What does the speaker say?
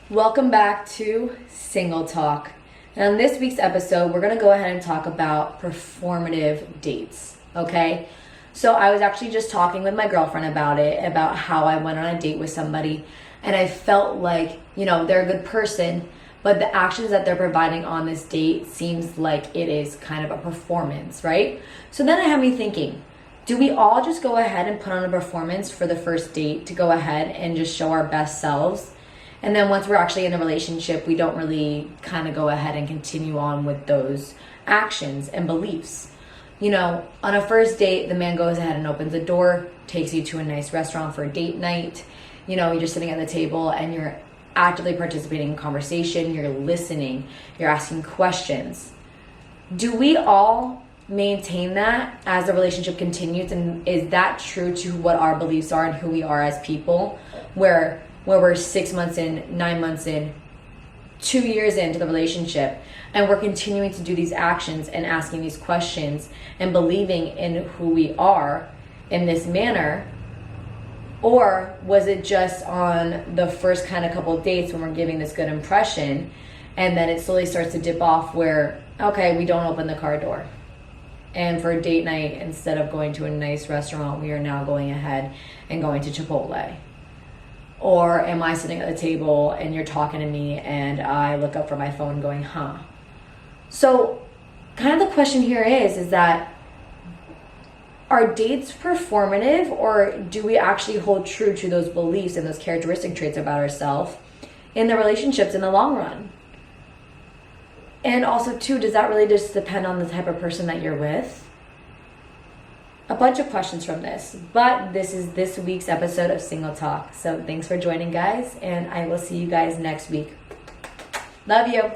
Welcome back to Single Talk. And on this week's episode, we're going to go ahead and talk about performative dates, okay? So I was actually just talking with my girlfriend about it, about how I went on a date with somebody and I felt like, they're a good person, but the actions that they're providing on this date seems like it is kind of a performance, right? So then it had me thinking, do we all just go ahead and put on a performance for the first date to go ahead and just show our best selves? And then once we're actually in a relationship, we don't really kind of go ahead and continue on with those actions and beliefs. On a first date, the man goes ahead and opens a door, takes you to a nice restaurant for a date night. You're just sitting at the table and you're actively participating in conversation, you're listening, you're asking questions. Do we all maintain that as the relationship continues? And is that true to what our beliefs are and who we are as people? Where we're 6 months in, 9 months in, 2 years into the relationship, and we're continuing to do these actions and asking these questions and believing in who we are in this manner? Or was it just on the first kind of couple of dates when we're giving this good impression, and then it slowly starts to dip off where, okay, we don't open the car door. And for a date night, instead of going to a nice restaurant, we are now going ahead and going to Chipotle? Or am I sitting at the table and you're talking to me and I look up from my phone going, huh? So kind of the question here is that are dates performative, or do we actually hold true to those beliefs and those characteristic traits about ourselves in the relationships in the long run? And also too, does that really just depend on the type of person that you're with? A bunch of questions from this, but this is this week's episode of Single Talk. So thanks for joining, guys, and I will see you guys next week. Love you.